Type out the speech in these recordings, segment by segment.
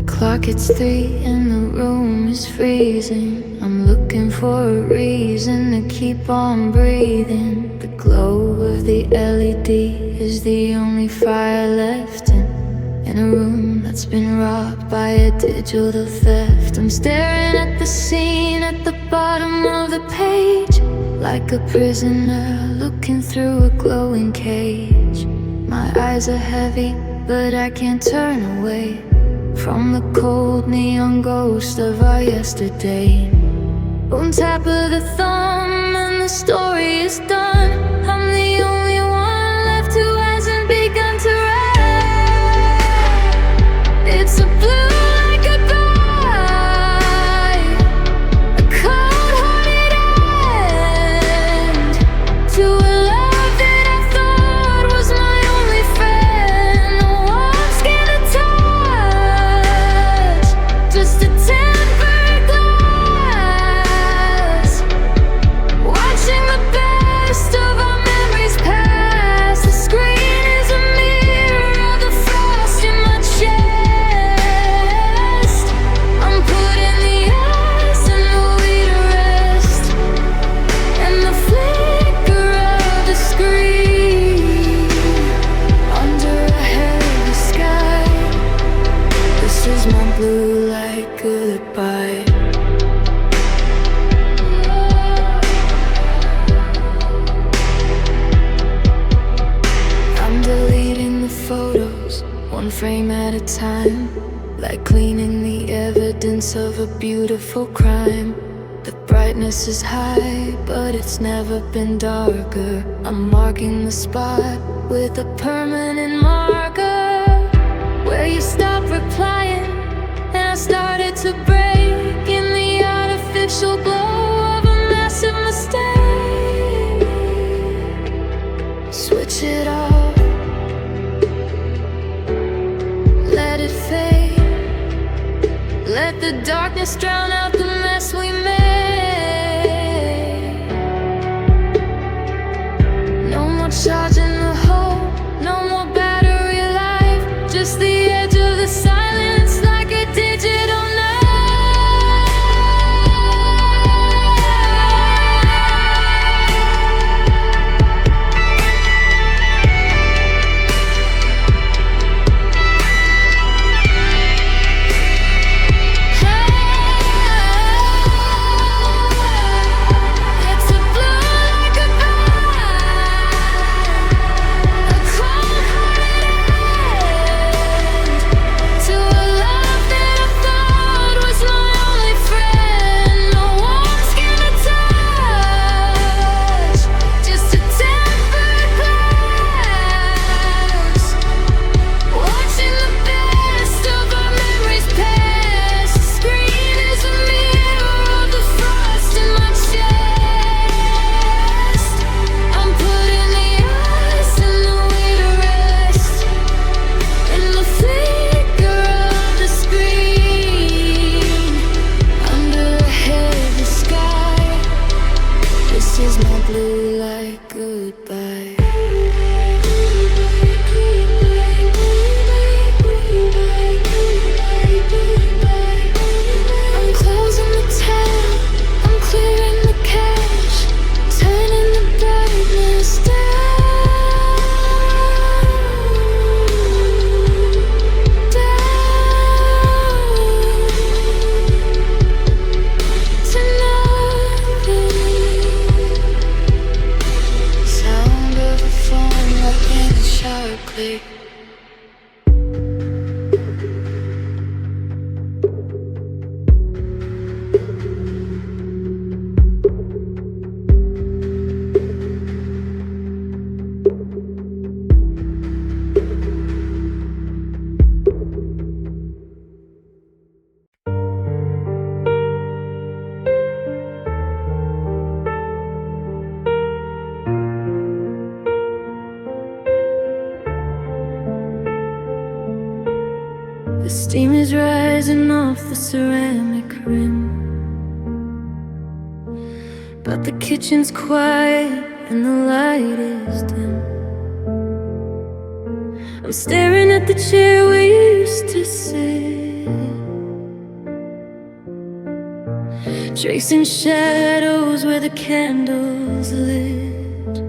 clock hits 3 and the room is freezing. I'm looking for a reason to keep on breathing. The glow of the LED is the only fire left in a room that's been robbed by a digital theft. I'm staring at the scene at the bottom of the page, like a prisoner looking through a glowing cage. My eyes are heavy, but I can't turn away from the cold neon ghost of our yesterday. On tap of the thumb and the story is done. I'm the only one left who hasn't begun to write. It's a blue like goodbye, a cold-hearted end to a love that I thought was my only friend. No one's scared to touch, just a tempered glass, watching the best of our memories pass. The screen is a mirror of the frost in my chest. I'm putting the ice and the weight to rest, and the flicker of the screen under a heavy sky. This is my blue light goodbye. I'm deleting the photos, one frame at a time, like cleaning the evidence of a beautiful crime. The brightness is high, but it's never been darker. I'm marking the spot with a permanent marker, where you stopped replying and I started to break in the artificial glow of a massive mistake. Switch it off, let it fade, let the darkness drown out the mess we made. No more charging the hole, no more battery life, just the edge of the silence like a digital knife. It's a blue like goodbye, a cold-hearted end to a love that I thought was my only friend. No one's gonna touch, just a tempered glass, watching the best of our memories pass. The screen is a mirror of the frost in my chest. I'm putting the ice and the weight to rest, in the flicker of the screen under a heavy sky. This is my blue light goodbye. I'm closing the tab, I'm clearing the cache, turning the brightness down to nothing. Sound of a phone like in a sharp click. The steam is rising off the ceramic rim, but the kitchen's quiet and the light is dim. I'm staring at the chair we used to sit, tracing shadows where the candles lit.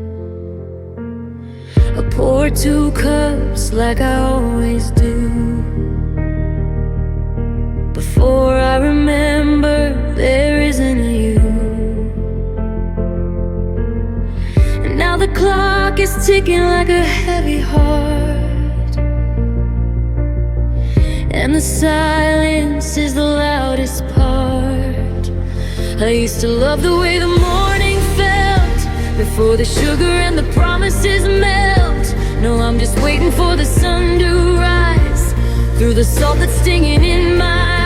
I pour 2 cups like I always do. Before I remember, there isn't a you. And now the clock is ticking like a heavy heart, and the silence is the loudest part. I used to love the way the morning felt, before the sugar and the promises melt. No, I'm just waiting for the sun to rise, through the salt that's stinging in my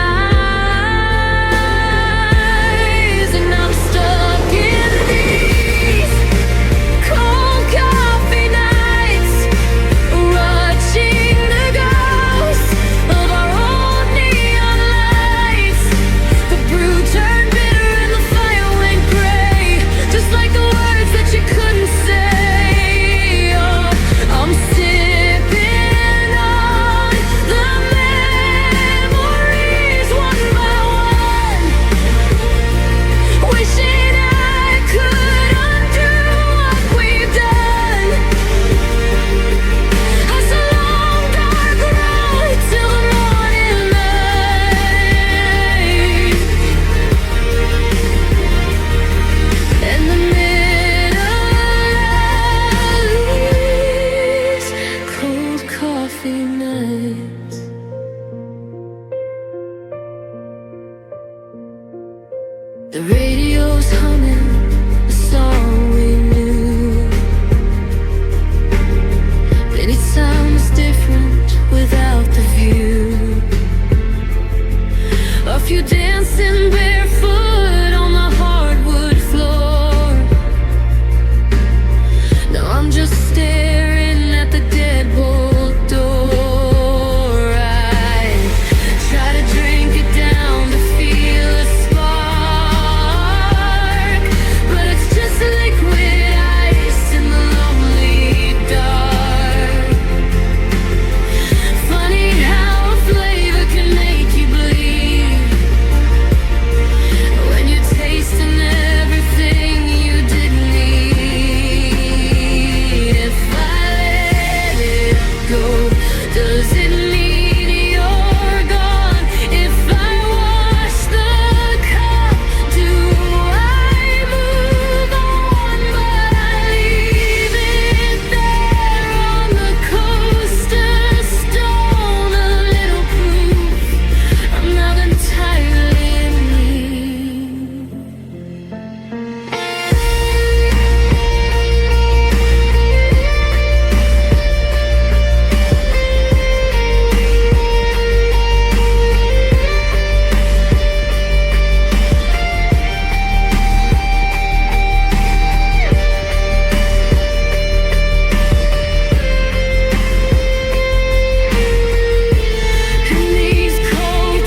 eyes. And I'm stuck in these cold coffee nights, watching the ghosts of our old neon lights. The brew turned bitter and the fire went gray, just like the words that you couldn't say. Oh, I'm sipping on the memories one by one, wishing I could undo what we've done. As the long dark road till the morning light, and the melodies, cold coffee nights. The radio's humming a song we knew, but it sounds different without the view. A few dancing barefoot on the hardwood floor. Now I'm just staring at the deadbolt door. I try to drink it down to feel a spark, but it's just liquid ice in the lonely dark. Funny how a flavor can make you bleed, when you're tasting everything you didn't need. If I let it go, does it mean you're gone? If I wash the cup, do I move on? But I leave it there on the coast of stone, a little proof I'm not entirely me. And these cold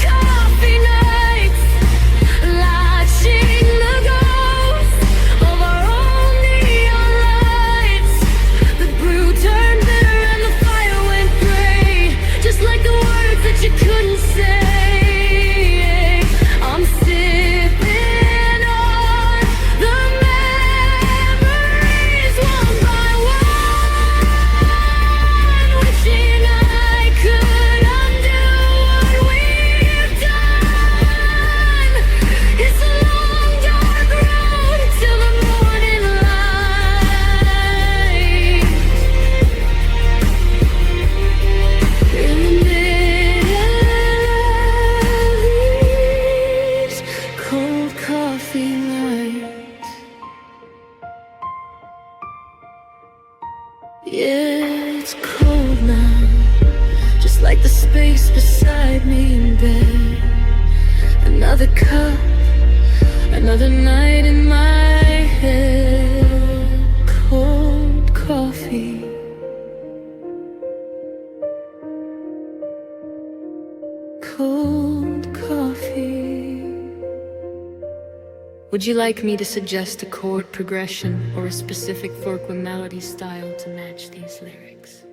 coffee nights, lighting the ghosts of our own neon lights. The brew turned bitter and the fire went gray, just like the words that you couldn't say. I'm sipping on the memories one by one, wishing I could undo what we've done. It's a long dark road till the morning light, in the melodies, cold coffee nights. Yeah, it's cold now, just like the space beside me in bed. Another cup, another night in my head. Cold coffee, cold coffee. Would you like me to suggest a chord progression or a specific folk with melody style to match these lyrics?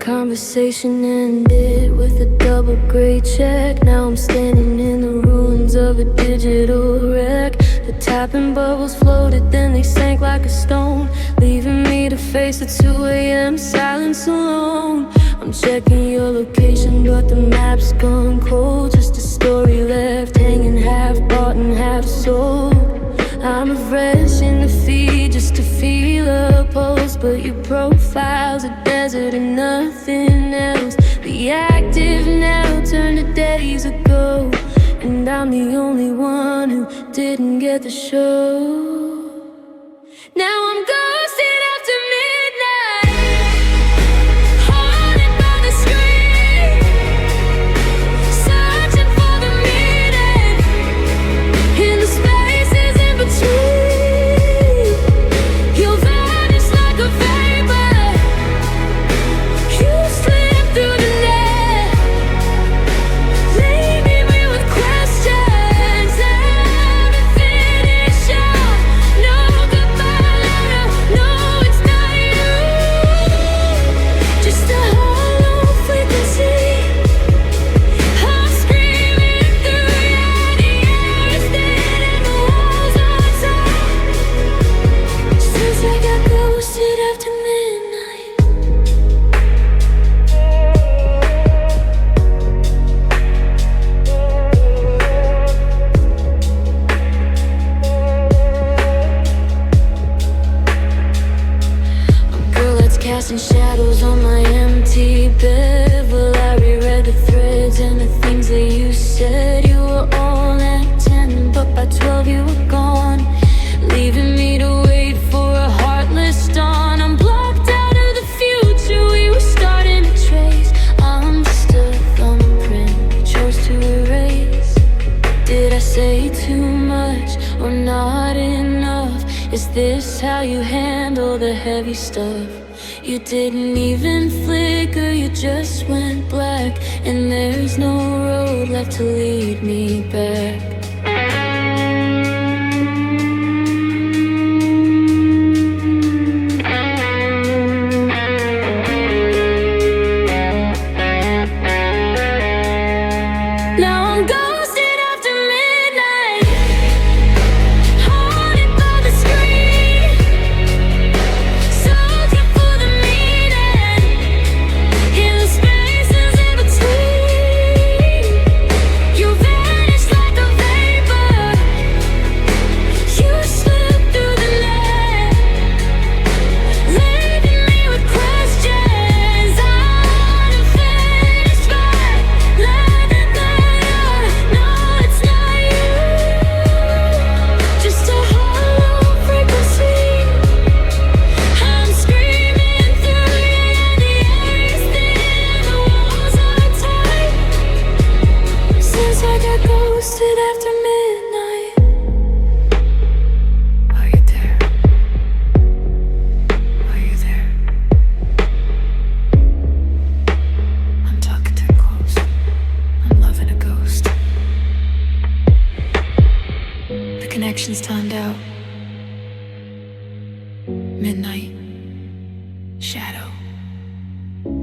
conversation ended with a double gray check. Now I'm standing in the ruins of a digital wreck. The tapping bubbles floated, then they sank like a stone, leaving me to face the 2 a.m. silence alone. I'm checking your location, but the map's gone cold. Just a story left hanging, half bought and half sold. I'm refreshing the feed just to feel a pulse, but your profile's a desert and nothing else. The active now turned to days ago, and I'm the only one who didn't get the show. Now I'm ghosted after midnight, haunted by the screen, searching for the meaning in the spaces in between. You vanish like a vapor, you slip through the net, leaving me with questions how to finish up. No goodbye letter, no, it's not you. Just a hollow frequency. I'm screaming through the air is dead and the walls are tight. Since I got ghosted after midnight. A girl that's casting shadows on my empty bed. Well, I reread the threads and the things that you said. You were all at 10, but by 12 you were gone, leaving me to wait for a heartless dawn. I'm blocked out of the future we were starting to trace. I'm just a thumbprint you chose to erase. Did I say too much or not enough? Is this how you handle the heavy stuff? You didn't even flicker, you just went black, and there's no road left to lead me back. Now I'm ghosted after midnight, haunted by the screen, searching for the meaning in the spaces in between. You vanish like a vapor, you slip through the net, leaving me with questions unfinished. But let it matter, no, it's not you. Just a hollow frequency. I'm screaming through the air is thin, the walls are tight. Since I got ghosted after midnight. Are you there? Are you there? I'm talking too close. I'm loving a ghost. The connection's timed out. Midnight. Shadow.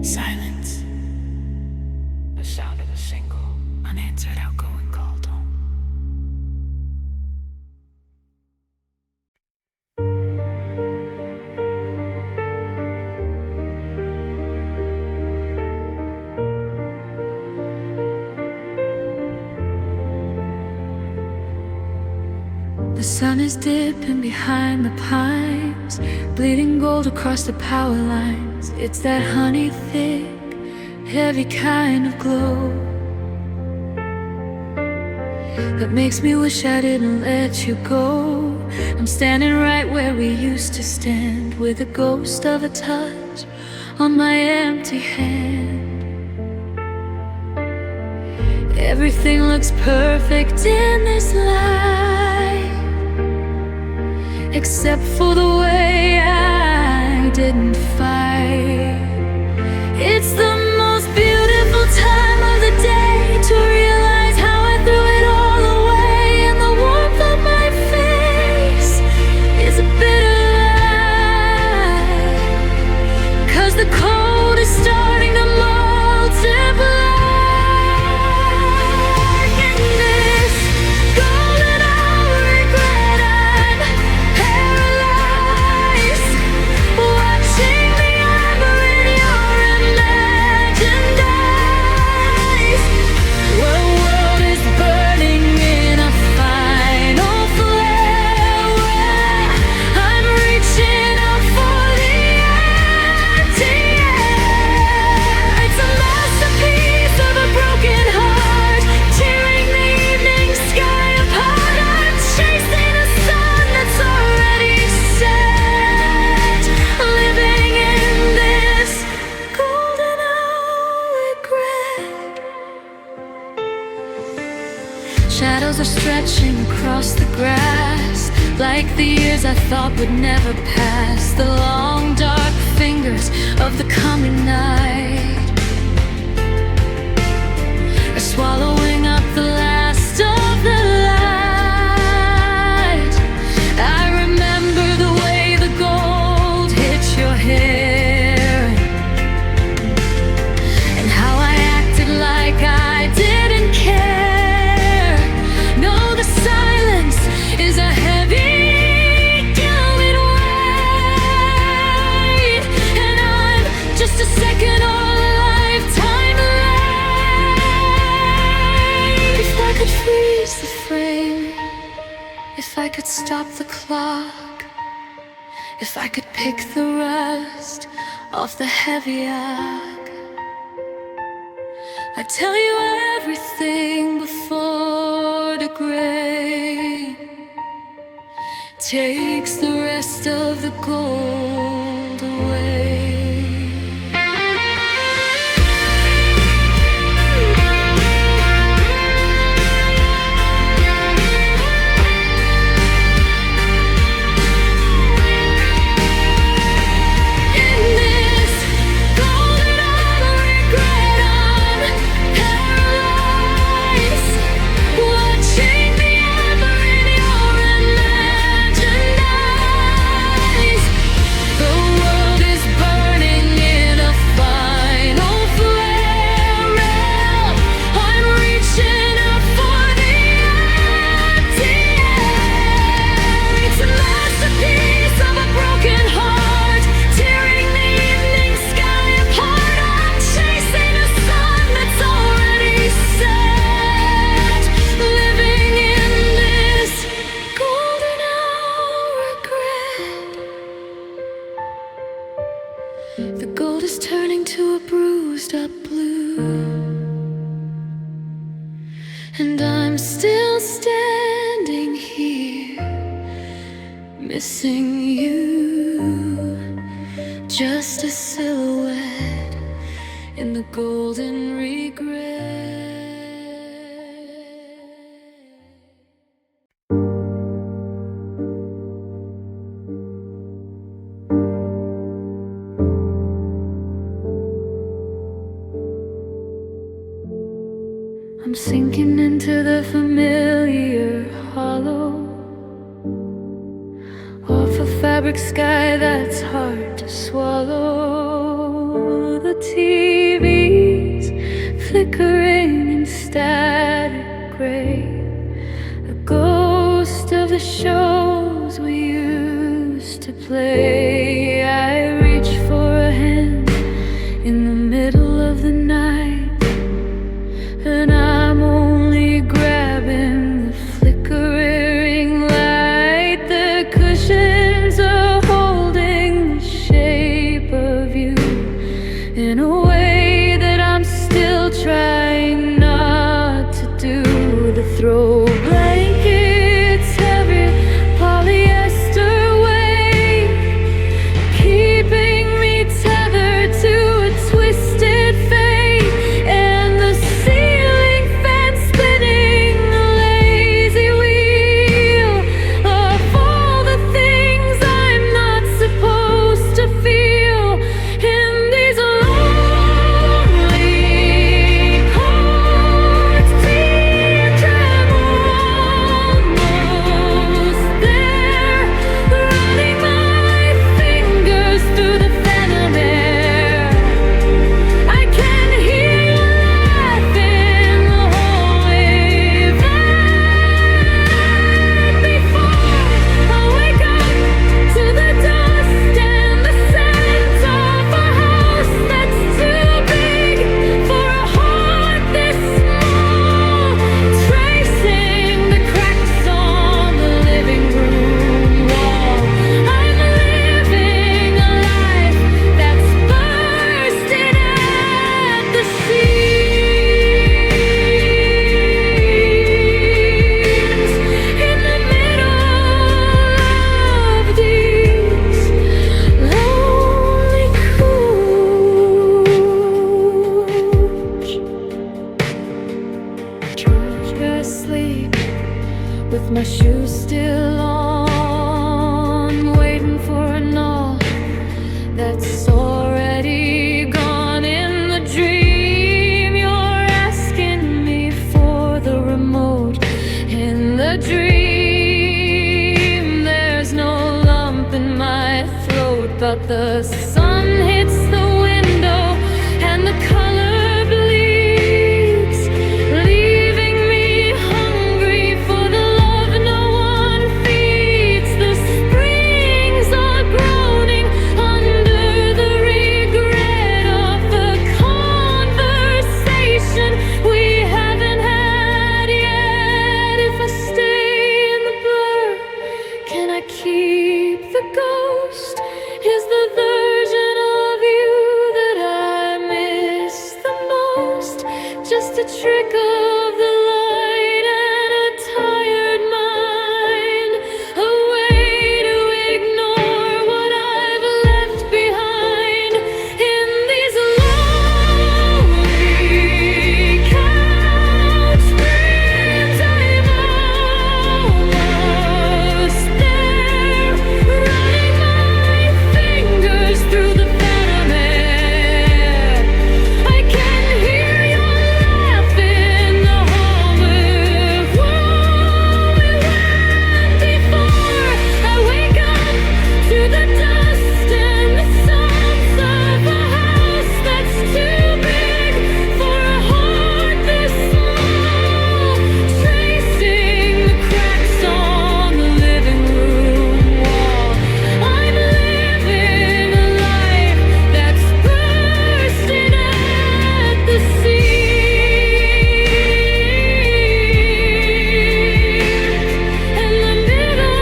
Silence. The sound of a single unanswered outgoing call tone. The sun is dipping behind the pines, bleeding gold across the power lines. It's that honey thick, heavy kind of glow that makes me wish I didn't let you go. I'm standing right where we used to stand, with a ghost of a touch on my empty hand. Everything looks perfect in this life, except for the way I didn't fight. It's the most beautiful time of the day to realize how I threw it all away, and the warmth of my face is a bitter lie, 'cause the cold is starting to stretching across the grass, like the years I thought would never pass, the long dark fingers of the coming night are swallowing up the last of the light. I remember the way the gold hit your hair, and how I acted like I didn't care. No, the silence is a heavy gilded weight, and I'm just a second or a lifetime late. If I could freeze the frame, if I could stop the clock, if I could pick the rust off the heavy arc, I'd tell you everything before the gray takes the rest of the gold away. The gold is turning to a bruised up blue, and I'm still standing here, missing you, just a silhouette in the golden regret. I'm sinking into the familiar hollow of a fabric sky that's hard to swallow. The TV's flickering in static gray, a ghost of the shows we used to play. I reach for a hand in the middle of the night, and I'm only grabbing the flickering light. The cushions are holding the shape of you in a way that I'm still trying not to do. To throw blankets, heavy polyester weight but the sun hits the window and the color bleeds, leaving me hungry for the love no one feeds. The springs are groaning under the regret of the conversation we haven't had yet. If I stay in the blur, can I keep the ghost? Is the version of you that I miss the most just a trick of the light and a tired mind, a way to ignore what I've left behind in these lonely couch screams? I'm almost there, running my fingers through the bed. I can hear your laugh in the hallway where we went before. I wake up to the dust and the sounds of a house that's too big for a heart this small, tracing the cracks on the living room wall. I'm living a life that's bursting at the seams, and the middle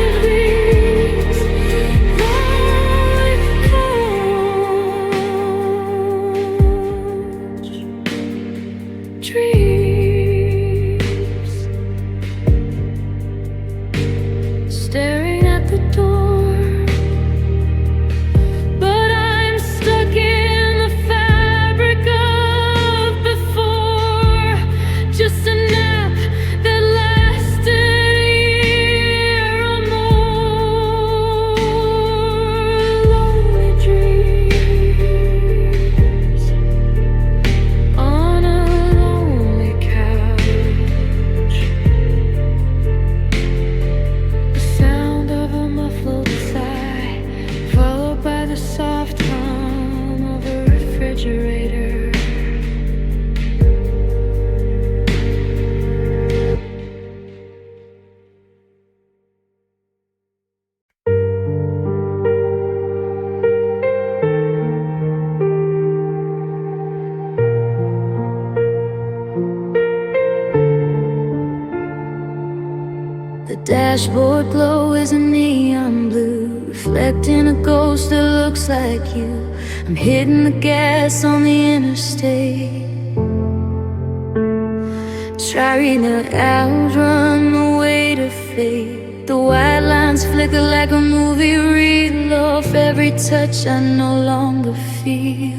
of these lonely couch dreams, staring at the door. But I'm stuck in the fabric of before, just a nap that lasted a year or more. Lonely dreams on a lonely couch. The sound of a muffled sigh, followed by the soft hum of a refrigerator. The dashboard glow is a neon blue, reflecting a ghost that looks like you. I'm hitting the gas on the interstate, trying to outrun the weight of fate. The white lines flicker like a movie reel off every touch I no longer feel.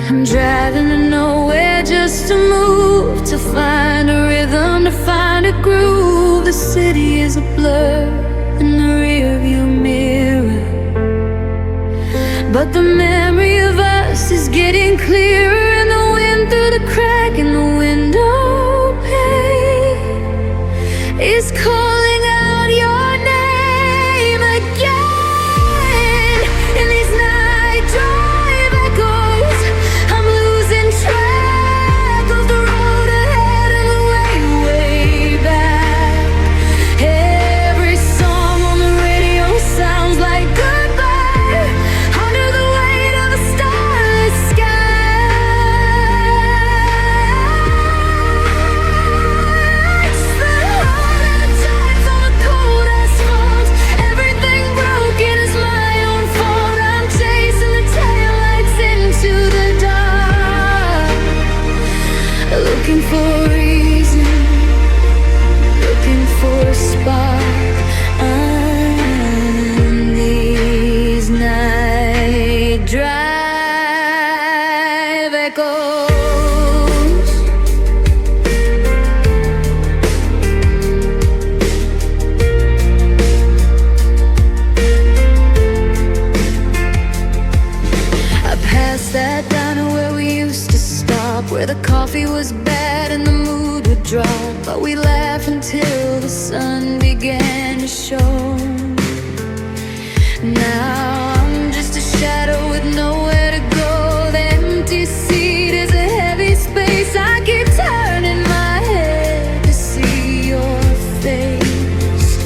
I'm driving to nowhere just to move, to find a rhythm, to find a groove. The city is a blur in the rearview mirror, but the memory of us is getting clearer, and the wind through the crack in the window pane is calling out your name again. In these night drive echoes, I'm losing track of the road ahead and the way back. Every song on the radio sounds like goodbye under the weight of a starless sky. began to show. Now I'm just a shadow with nowhere to go. The empty seat is a heavy space. I keep turning my head to see your face,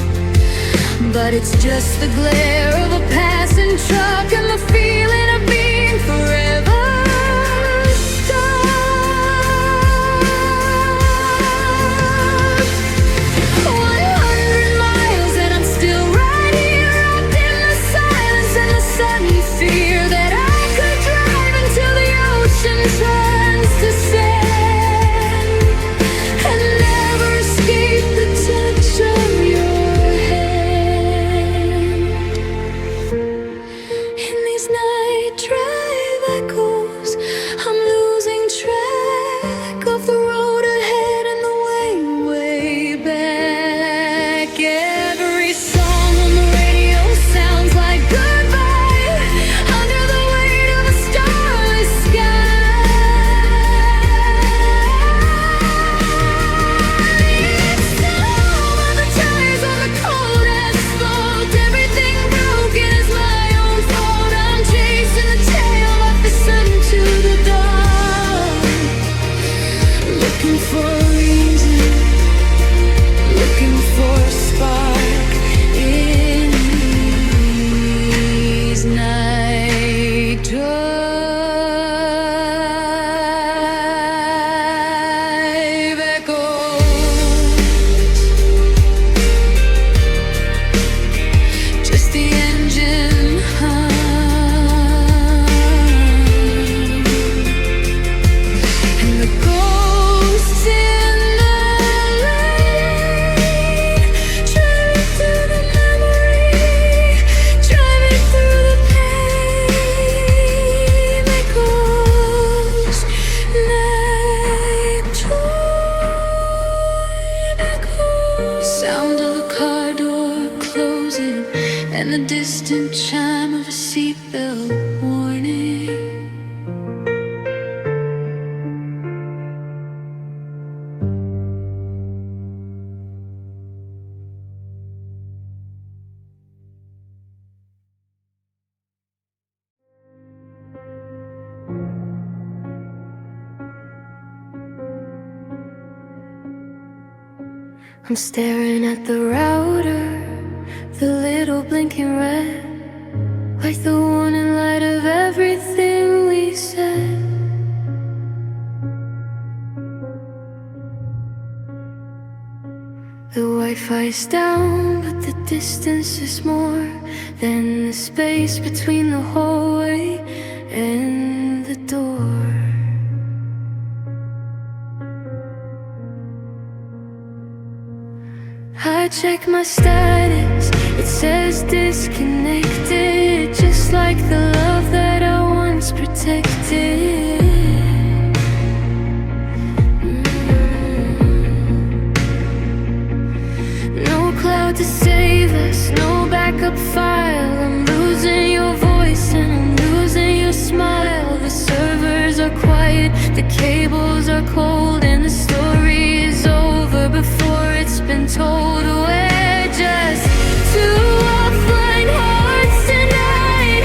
but it's just the glare of a passing truck and the feeling of being forever stuck. 100 miles and I'm still right here, wrapped in the silence and the sudden fear that I could drive until the ocean turns to sand and never escape the touch of your hand. In these night drive echoes, I'm losing track of the road ahead and the way, way back. Every song on the radio sounds like goodbye under the weight of a starless sky. It's the home of the tires on the cold asphalt. Everything broken is my own fault. I'm chasing the tail of the sun to the dawn, looking for a reason, looking for a spark in these night drive echoes. Just the engine hum and the ghosts in the light, driving through the memory, driving through the pain that goes night drive echoes. Sound of the car door closing and the distant chime of a seatbelt warning. I'm staring at the router, the little blinking red, like the warning light of everything we said. The Wi-Fi's down, but the distance is more than the space between the hallway and the door. I check my status, it says disconnected, just like the love that I once protected. No cloud to save us, no backup file. I'm losing your voice and I'm losing your smile. The servers are quiet, the cables are cold, and the story is over before it's been told. We're just two offline hearts tonight,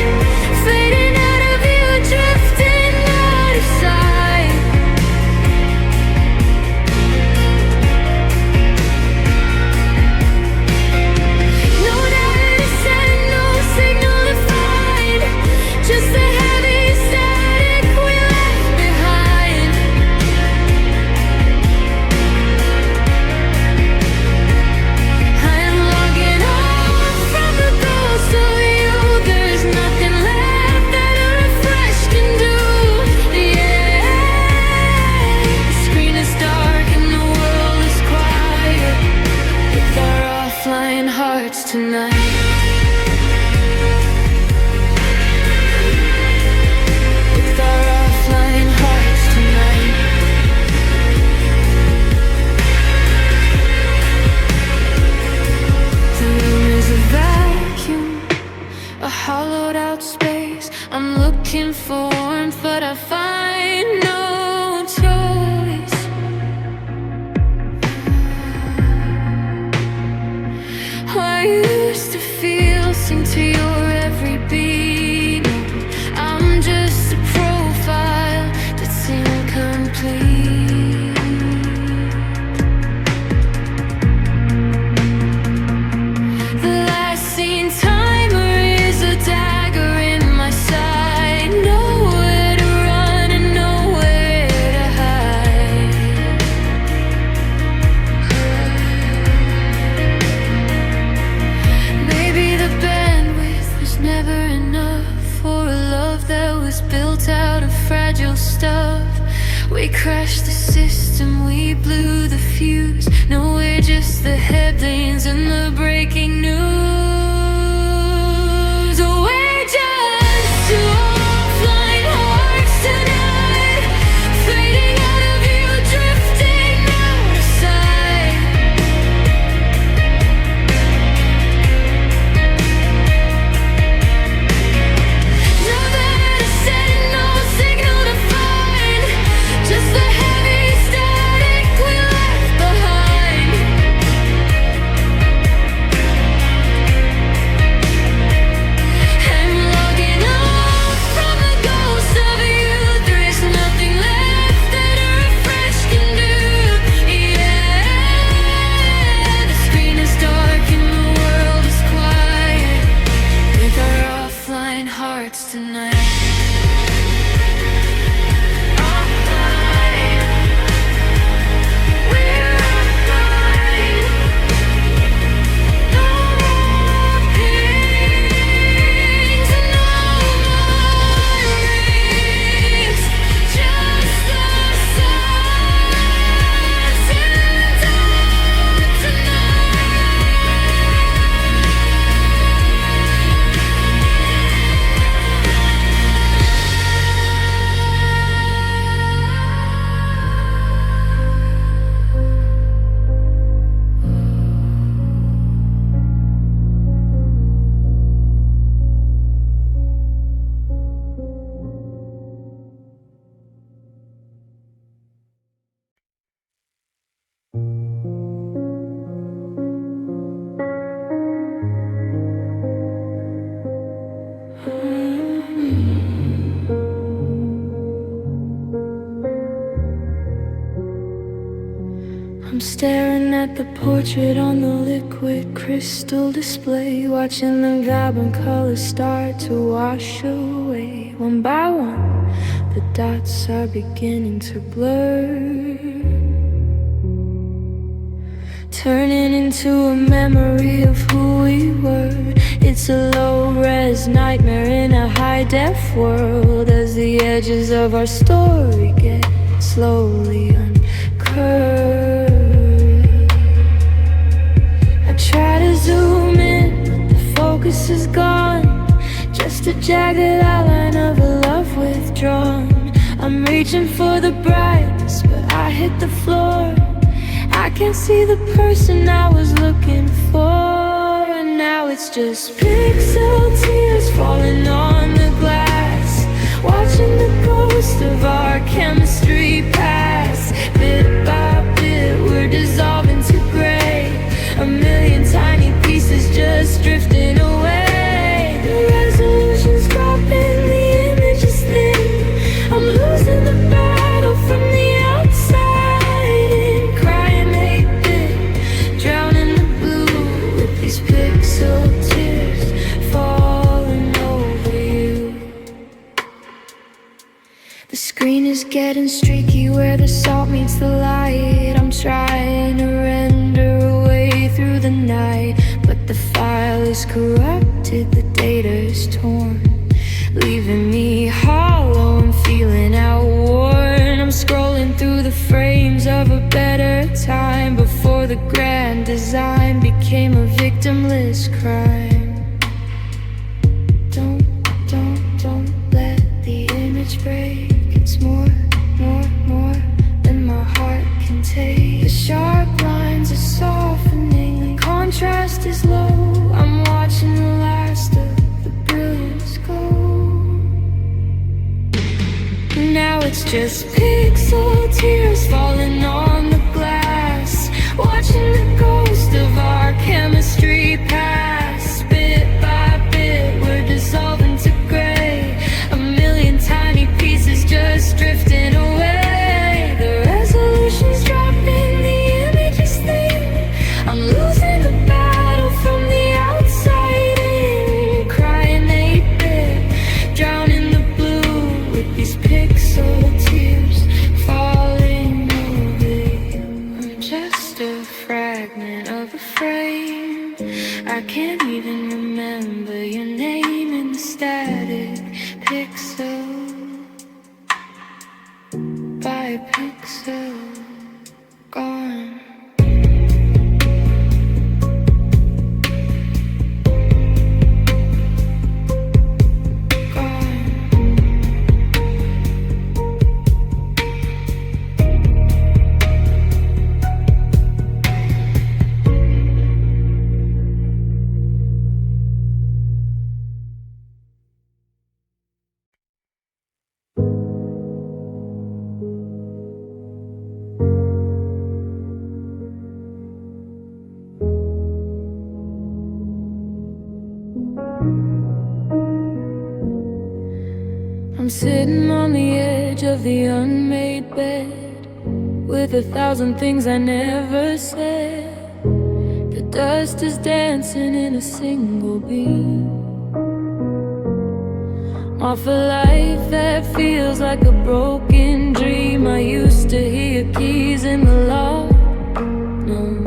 fading out of view, drifting out of sight. No data to send, no signal to find, just the heavy static we left behind. I am logging off from the ghost of you. There's nothing left that a refresh can do. Yeah, the screen is dark and the world is quiet with our offline hearts tonight. With our offline hearts tonight. The room is a vacuum, a hollowed out space. I'm looking for warmth, but I find no choice. I used to feel, sing to your every beat. No, I'm just a profile that's incomplete. The last seen timer is a dagger in my side. Nowhere to run and nowhere to hide. Maybe the bandwidth was never enough for a love that was built out of fragile stuff. We crashed the system, we blew the fuse. No, we're just the headlines and the breaking news. Oh, we're just two offline hearts tonight, fading out of view, drifting out of sight. No better said, no signal to find, just the heavy static we left behind. I'm logging off from the ghost of youth. There is nothing left that a refresh can do. Yeah, the screen is dark and the world is quiet with our offline hearts tonight. Offline, we're offline. No more pings and no more rings, just the silence and dark I'm staring at the portrait on the liquid crystal display, watching the vibrant colors start to wash away. One by one, the dots are beginning to blur, turning into a memory of who we were. It's a low-res nightmare in a high-def world, as the edges of our story get slowly uncurved. I try to zoom in, but the focus is gone, just a jagged outline of a love withdrawn. I'm reaching for the brightness, but I hit the floor. I can't see the person I was looking for, and now it's just pixel tears falling on the glass, watching the ghost of our chemistry pass. Bit by bit, we're dissolving to gray, a million tiny pieces just drifting away. The resolution's dropping, the image is thin. I'm losing the battle from the outside in, crying 8-bit, drowning the blue with these pixel tears falling over you. The screen is getting streaky where the salt meets the light. I'm trying to render away through the night, but the file is corrupted, the data is torn, leaving me hollow and feeling outworn. I'm scrolling through the frames of a better time, before the grand design became a victimless crime. Don't let the image break. It's more than my heart can take. The sharp lines are softening, the contrast is low. I'm watching the last of the brilliance go. Now it's just pixel tears falling on the glass, watching the ghost of our chemistry pass. I can't even remember your name in the static pixel by pixel. Gone. I'm sitting on the edge of the unmade bed with 1,000 things I never said. The dust is dancing in a single beam off a life that feels like a broken dream. I used to hear keys in the lock. No,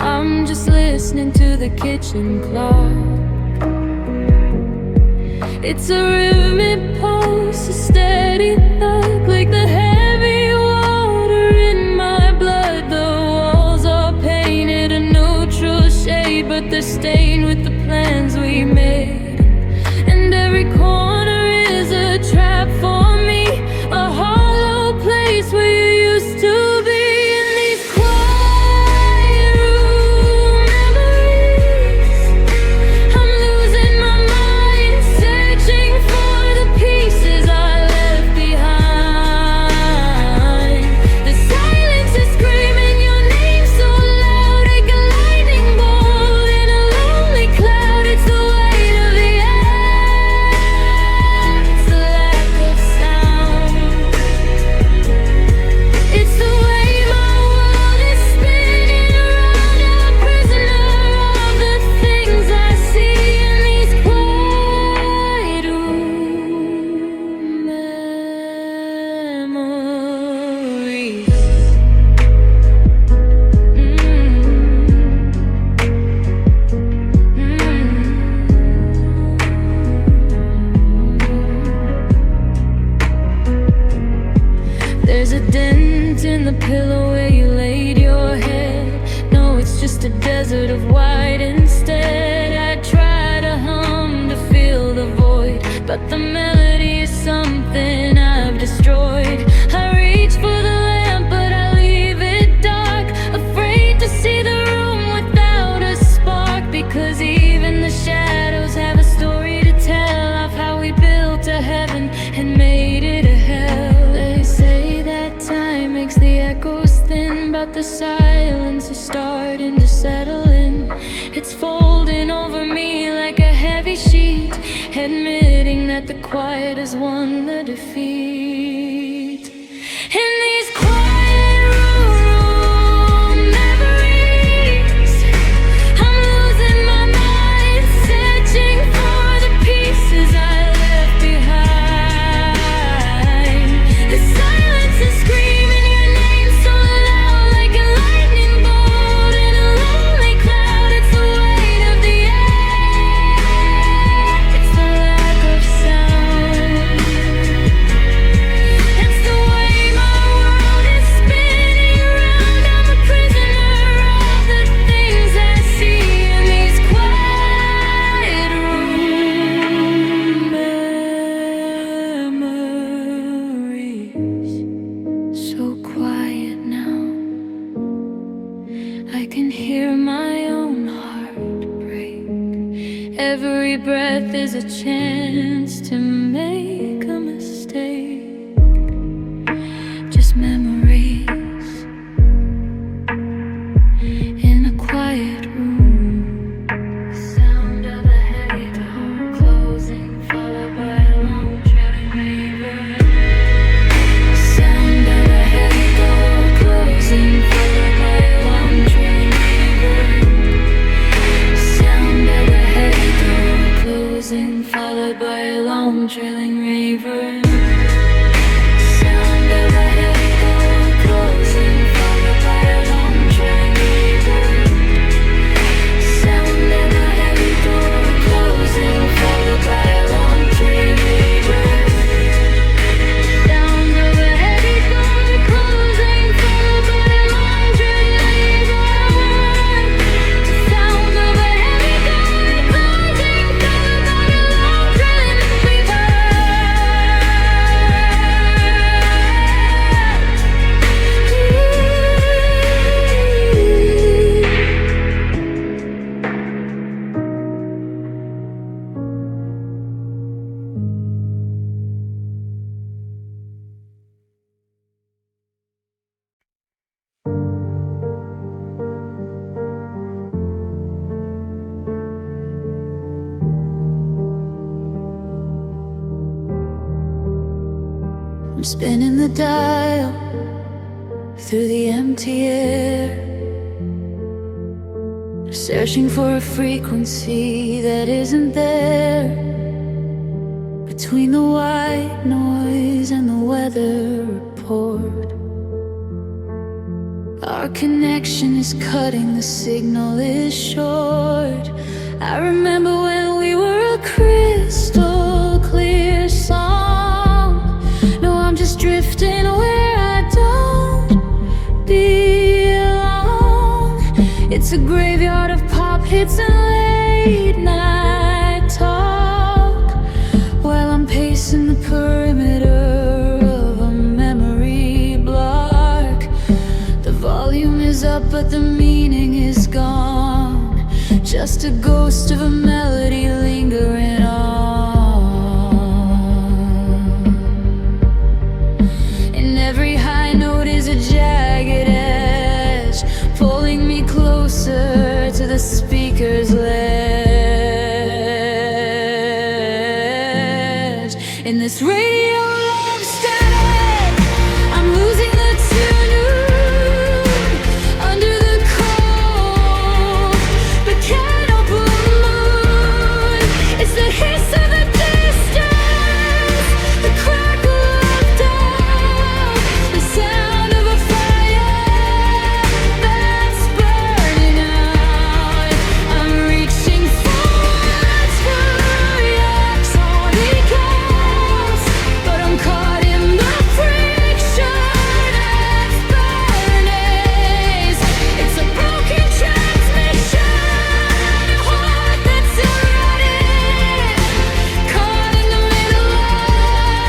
I'm just listening to the kitchen clock. It's a rhythmic pulse, a steady thug, like the heavy water in my blood. The walls are painted a neutral shade, but they're stained with the plans we made. And every corner is a trap for me, a hollow place where you used to be. In these quiet room memories, I'm losing my mind, searching for the pieces I left behind. The silence is screaming your name so loud, like a lightning bolt in a lonely cloud. It's the weight of the air, it's the lack of sound. It's the way my world is spinning around. I'm a prisoner of the things I see in these quiet room memories. There's a dent in the pillow where you laid your head. No, it's just a desert of white instead. I try to hum to fill the void, but the melody is something I've destroyed. I reach for the lamp, but I leave it dark, afraid to see the room without a spark. Because even the shadows have a story to tell of how we built a heaven and made it a hell. They say that time makes the echoes thin, but the silence is starting to settle in. It's folding over me like a heavy sheet, admitting that the quiet has won the defeat. In these quiet room memories, I'm losing my mind, searching for the pieces I left behind. The silence is screaming your name so loud, like a lightning bolt in a lonely cloud. It's the weight of the air, it's the lack of sound. It's the way my world is spinning around. I'm a prisoner of the things I see in these quiet room memories. So quiet now, I can hear my own heart break. Every breath is a chance to make a mistake. Just memories in a quiet room. Sound of a heavy door closing, followed by a long trailing reverb. Sound of a heavy door closing, followed by a long trailing reverb. Sound of a heavy door closing, followed by a long trailing reverb. Sound of a heavy door closing, followed by a long trailing reverb. Sound of I'm spinning the dial through the empty air, searching for a frequency that isn't there. Between the white noise and the weather report, our connection is cutting, the signal is short. I remember when we were a crystal clear song. No, I'm just drifting where I don't belong. It's a graveyard of pop hits and late night talk, while I'm pacing the perimeter of a memory block. The volume is up but the meaning is gone, just a ghost of a melody lingering on. And every high note is a jagged edge, pulling me closer to the speaker's ledge. In this radio love static, I'm losing the tune under the cold mechanical moon. It's the hiss of the distance, the crackle of dawn, the sound of a fire that's burning out. I'm reaching forward to react on eclipse, but I'm caught in the friction of burnies. It's a broken transmission, a heart that's erratic, caught in the middle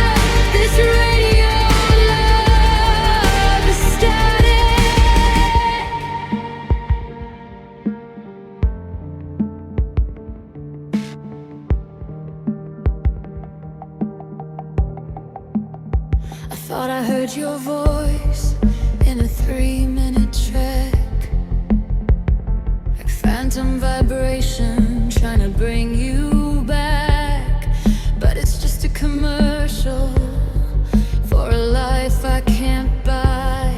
of this radio love static. I thought I heard your voice in a 3-minute track, like phantom vibration trying to bring you back. But it's just a commercial for a life I can't buy,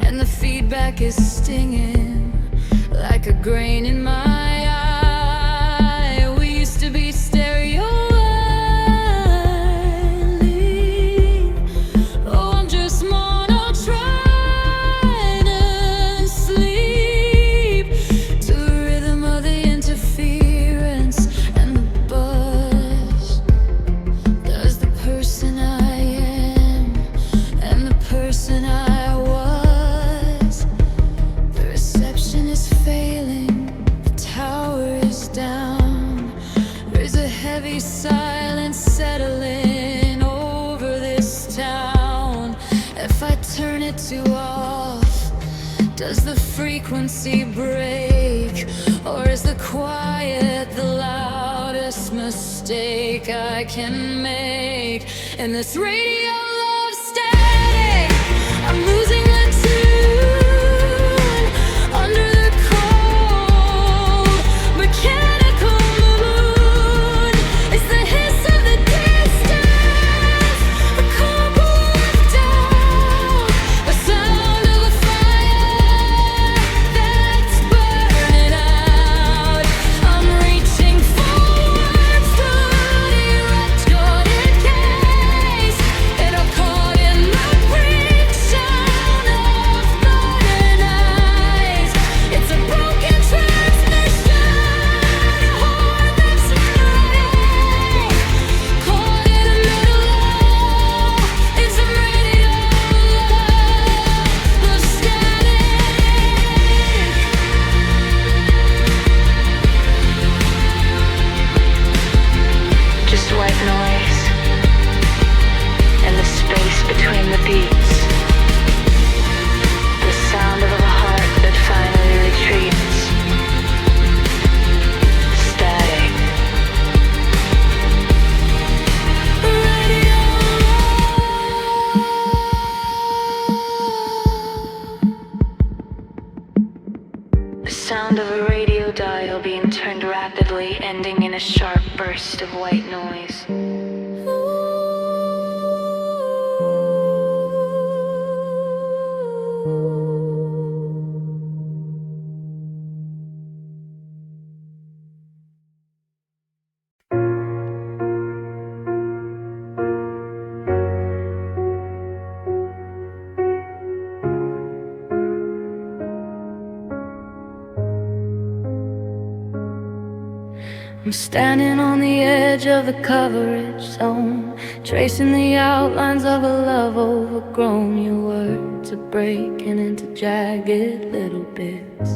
and the feedback is stinging like a grain in my eye. We used to be stereo only. Oh, I'm just mono trying to sleep to the rhythm of the interference and the buzz. Does the person I am and the person I was, the reception is failing, the tower is down. There's a heavy silence settling over this town. If I turn it to off, does the frequency break? Or is the quiet the loudest mistake I can make? In this radio love static, I'm losing the tune under the cold mechanical moon. It's the hiss of the distance, the crumble of dawn, the sound of a fire that's burning out. I'm reaching forward through the electronic case, and I'm caught in the friction of modern eyes. It's a broken transmission, a heart that's erratic, caught in the middle of it's a radio love static. Just white noise and the space between the beats, the sound of a heart that finally retreats. Static. Radio love. The sound of a radio dial being turned rapidly, ending in a sharp burst of white noise. I'm standing on the edge of the coverage zone, tracing the outlines of a love overgrown. Your words are breaking into jagged little bits,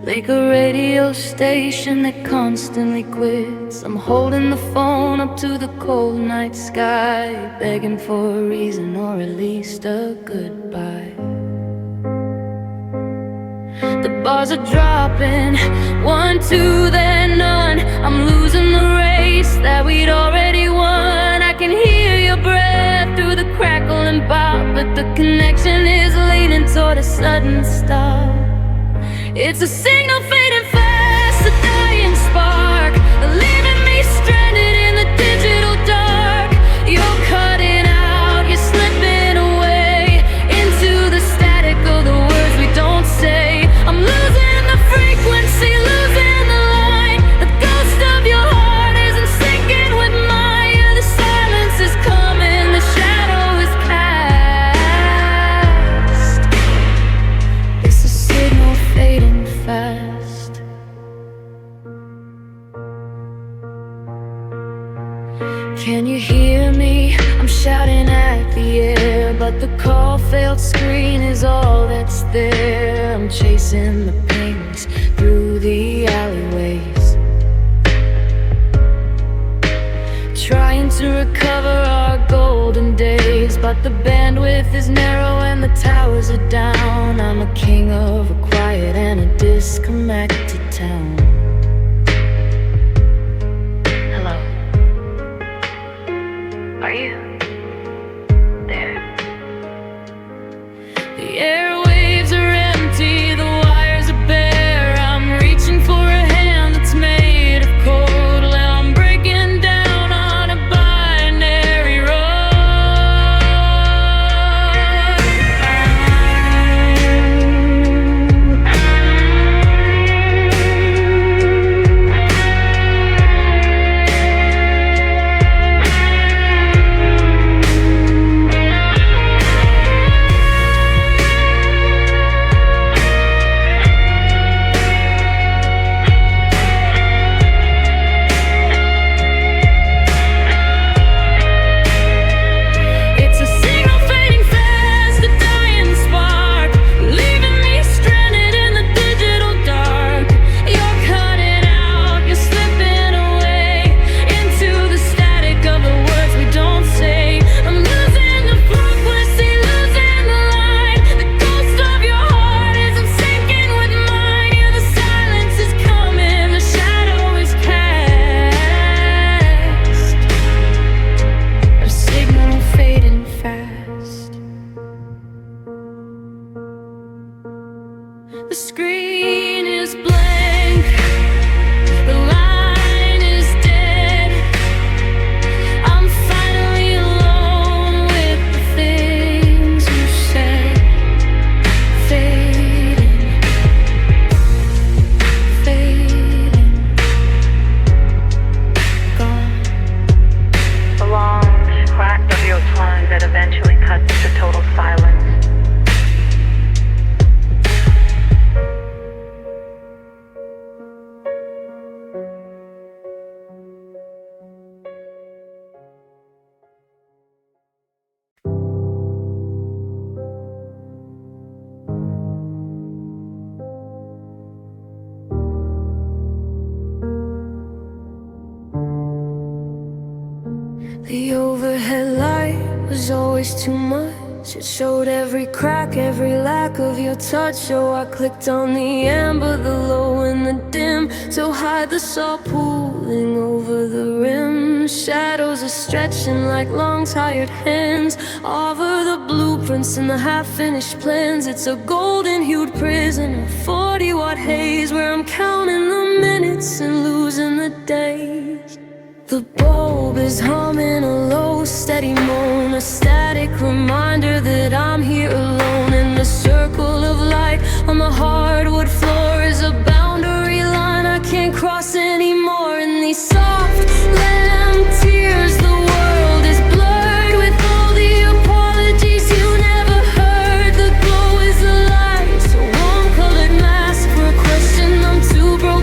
like a radio station that constantly quits. I'm holding the phone up to the cold night sky, begging for a reason or at least a goodbye. The bars are dropping, 1, 2, then none. I'm losing the race that we'd already won. I can hear your breath through the crackling pop, but the connection is leading toward a sudden stop. It's a signal fading fast, a dying spark, leaving me stranded in the digital dark. You're cutting out, you're slipping away into the static of the words we don't say. I'm losing the frequency, losing the line. The ghost of your heart isn't sinking with mine. Yeah, the silence is coming, the shadow is cast. It's a signal fading fast. Can you hear me? I'm shouting at the air, but the call failed screen is all that's there. I'm chasing the pings through the alleyways, trying to recover our golden days, but the bandwidth is narrow and the towers are down. I'm a king of a quiet and a disconnected town. Hello, are you there? The airwaves are empty, the wires are bare. I'm reaching for a hand that's made of cold. Well, I'm breaking down on a binary road. It's a signal fading fast, a dying spark, leaving me stranded in the digital dark. You're cutting out, you're slipping away into the static of the words we don't say. I'm losing the frequency, losing the line. The ghost of your heart isn't sinking with mine. Yeah, the silence is coming, the shadow is cast. A signal fading fast. The screen is blank, the line is dead. I'm finally alone with the things you said. Fading, fading, gone. The long crack of your tongue that eventually cuts to total silence. The overhead light was always too much. It showed every crack, every lack of your touch. So I clicked on the amber, the low and the dim, to hide the salt pooling over the rim. Shadows are stretching like long tired hands over the blueprints and the half-finished plans. It's a golden hued prison, a 40-watt haze, where I'm counting the minutes and losing the days. The bulb is humming a low, steady moan, a static reminder that I'm here alone. And the circle of light on the hardwood floor is a boundary line I can't cross anymore. And these soft lamb tears, the world is blurred with all the apologies you never heard. The glow is a lie, so one colored mask for a question I'm too broken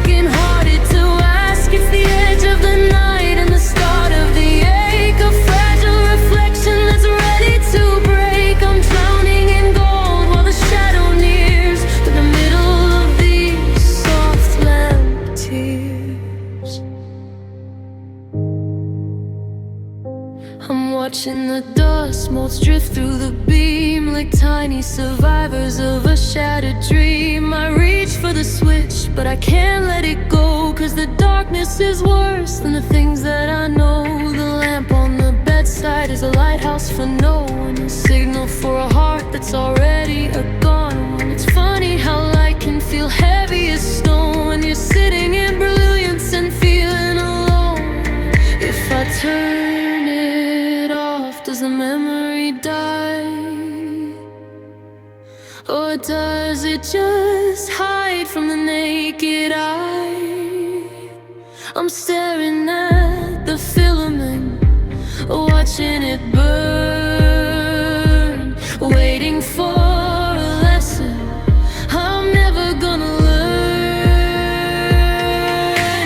watching the dust motes drift through the beam like tiny survivors of a shattered dream. I reach for the switch, but I can't let it go, 'cause the darkness is worse than the things that I know. The lamp on the bedside is a lighthouse for no one, a signal for a heart that's already a gone one. It's funny how light can feel heavy as stone when you're sitting in brilliance and feeling alone. If I turn it off, does the memory die? Or does it just hide from the naked eye? I'm staring at the filament, watching it burn, waiting for a lesson I'm never gonna learn.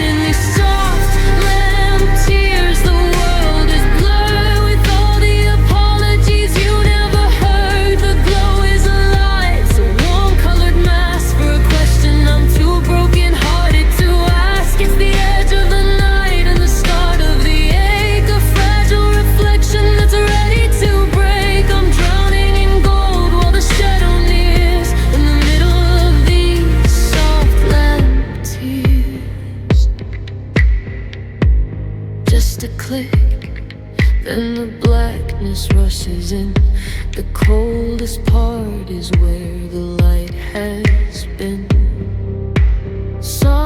In these soft lamp tears, the world is blurred with all the apologies you never heard. The glow is a lie, it's a warm-colored mask for a question I'm too broken-hearted to ask. It's the edge of the night and the start of the ache, a fragile reflection that's ready to break. I'm drowning in gold while the shadow nears, in the middle of these soft lamp tears. Just a click, then the blackness rushes in. The coldest part is where the light has been. So